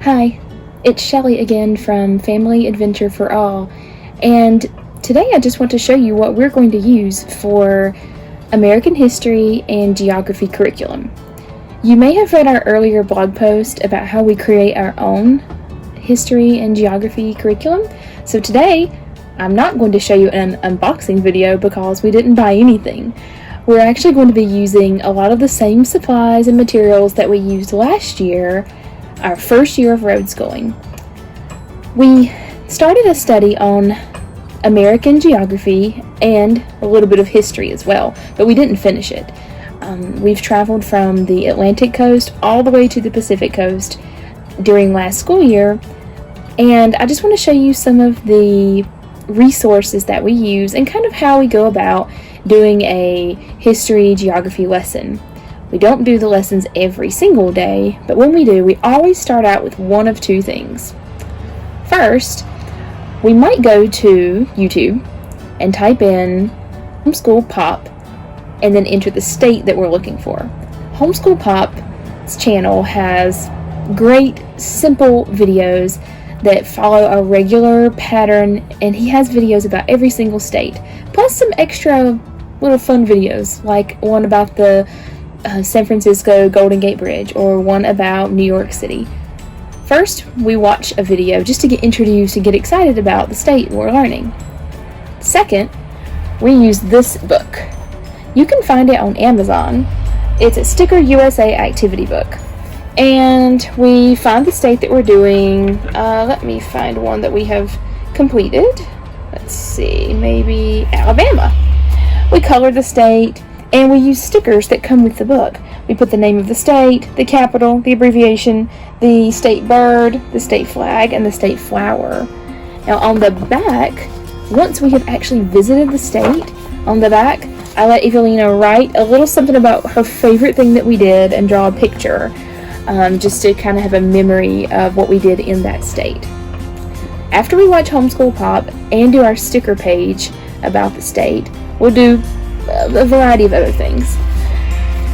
Hi, it's Shelly again from Family Adventure for All, and today I just want to show you what we're going to use for American history and geography curriculum. You may have read our earlier blog post about how we create our own history and geography curriculum, so today I'm not going to show you an unboxing video because we didn't buy anything. We're actually going to be using a lot of the same supplies and materials that we used last year, our first year of road schooling. We started a study on American geography and a little bit of history as well, but we didn't finish it. We've traveled from the Atlantic coast all the way to the Pacific coast during last school year, and I just want to show you some of the resources that we use and kind of how we go about doing a history geography lesson. We don't do the lessons every single day, but when we do, we always start out with one of two things. First, we might go to YouTube and type in Homeschool Pop and then enter the state that we're looking for. Homeschool Pop's channel has great, simple videos that follow a regular pattern, and he has videos about every single state, plus some extra little fun videos, like one about the San Francisco Golden Gate Bridge, or one about New York City. First, we watch a video just to get introduced and get excited about the state we're learning. Second, we use this book. You can find it on Amazon. It's a Sticker USA activity book. And we find the state that we're doing. Let me find one that we have completed. Let's see, maybe Alabama. We color the state, and we use stickers that come with the book. We put the name of the state, the capital, the abbreviation, the state bird, the state flag, and the state flower. Now on the back, once we have actually visited the state, on the back, I let Evelina write a little something about her favorite thing that we did and draw a picture, just to kind of have a memory of what we did in that state. After we watch Homeschool Pop and do our sticker page about the state, we'll do a variety of other things.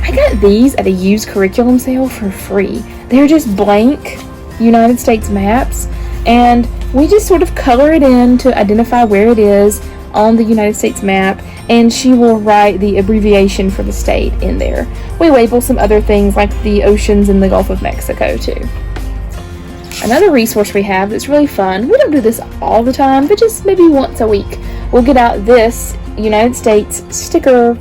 I got these at a used curriculum sale for free. They're just blank United States maps, and we just sort of color it in to identify where it is on the United States map, and she will write the abbreviation for the state in there. We label some other things like the oceans in the Gulf of Mexico too. Another resource we have that's really fun, we don't do this all the time, but just maybe once a week, we'll get out this United States sticker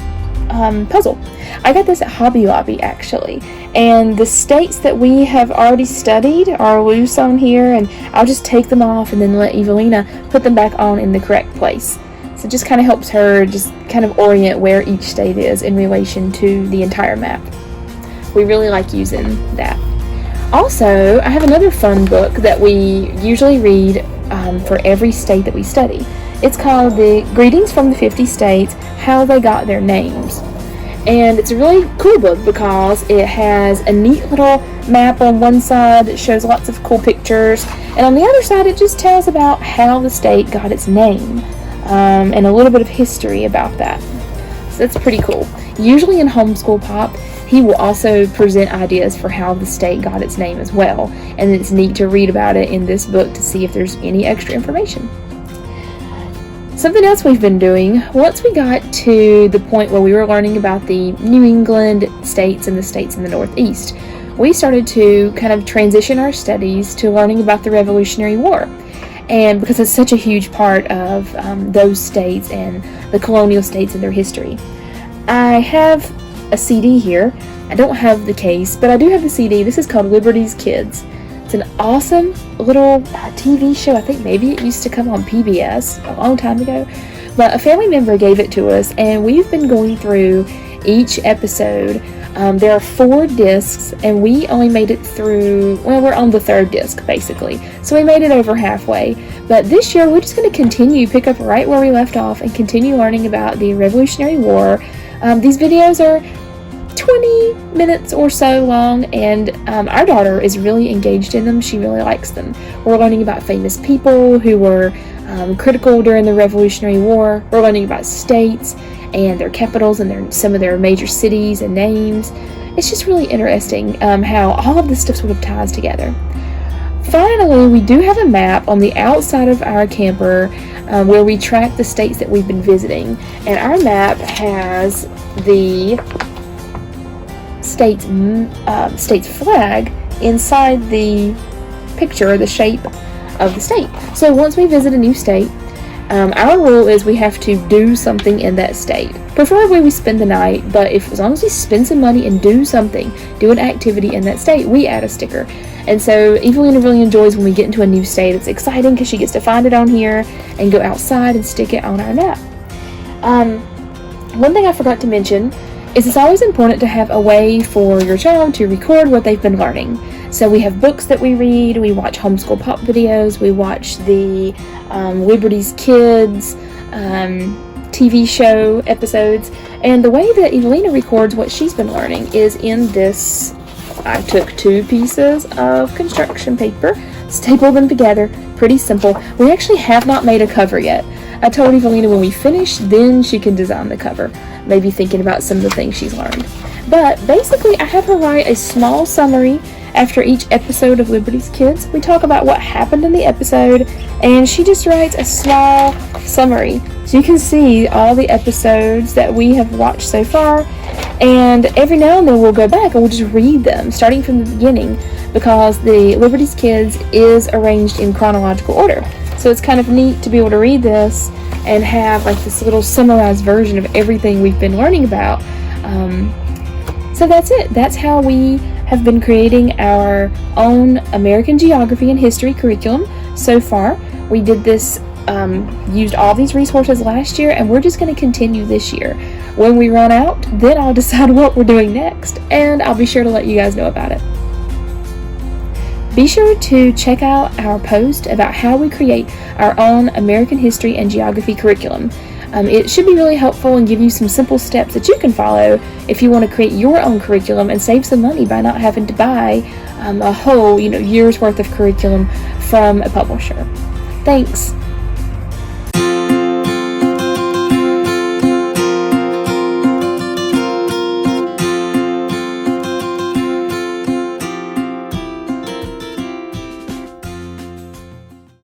puzzle. I got this at Hobby Lobby actually, and the states that we have already studied are loose on here, and I'll just take them off and then let Evelina put them back on in the correct place. So it just kind of helps her just kind of orient where each state is in relation to the entire map. We really like using that. Also, I have another fun book that we usually read for every state that we study. It's called the Greetings from the 50 States, How They Got Their Names. And it's a really cool book because it has a neat little map on one side that shows lots of cool pictures, and on the other side it just tells about how the state got its name, and a little bit of history about that. So that's pretty cool. Usually in Homeschool Pop, he will also present ideas for how the state got its name as well, and it's neat to read about it in this book to see if there's any extra information. Something else we've been doing, once we got to the point where we were learning about the New England states and the states in the Northeast, we started to kind of transition our studies to learning about the Revolutionary War. And because it's such a huge part of those states and the colonial states and their history. I have a CD here. I don't have the case, but I do have the CD. This is called Liberty's Kids. It's an awesome little TV show. I think maybe it used to come on PBS a long time ago, but a family member gave it to us, and we've been going through each episode. There are 4 discs, and we only made it through, well, we're on the 3rd disc basically, so we made it over halfway. But this year we're just going to pick up right where we left off and continue learning about the Revolutionary War. These videos are 20 minutes or so long, and our daughter is really engaged in them. She really likes them. We're learning about famous people who were critical during the Revolutionary War. We're learning about states and their capitals and some of their major cities and names. It's just really interesting how all of this stuff sort of ties together. Finally, we do have a map on the outside of our camper where we track the states that we've been visiting. And our map has the state's flag inside the picture, the shape of the state. So once we visit a new state, our rule is we have to do something in that state. Preferably we spend the night, but as long as we spend some money and do something, do an activity in that state, we add a sticker. And so Evelina really enjoys when we get into a new state. It's exciting because she gets to find it on here and go outside and stick it on our map. One thing I forgot to mention is it's always important to have a way for your child to record what they've been learning. So we have books that we read, we watch homeschool pop videos, we watch the Liberty's Kids TV show episodes, and the way that Evelina records what she's been learning is in this. I took 2 pieces of construction paper, stapled them together, pretty simple. We actually have not made a cover yet. I told Evelina when we finish, then she can design the cover, maybe thinking about some of the things she's learned. But basically, I have her write a small summary after each episode of Liberty's Kids. We talk about what happened in the episode, and she just writes a small summary. So you can see all the episodes that we have watched so far, and every now and then we'll go back and we'll just read them, starting from the beginning, because the Liberty's Kids is arranged in chronological order. So it's kind of neat to be able to read this and have like this little summarized version of everything we've been learning about. So that's it. That's how we have been creating our own American geography and history curriculum so far. We did this, used all these resources last year, and we're just going to continue this year. When we run out, then I'll decide what we're doing next, and I'll be sure to let you guys know about it. Be sure to check out our post about how we create our own American history and geography curriculum. It should be really helpful and give you some simple steps that you can follow if you want to create your own curriculum and save some money by not having to buy a whole year's worth of curriculum from a publisher. Thanks.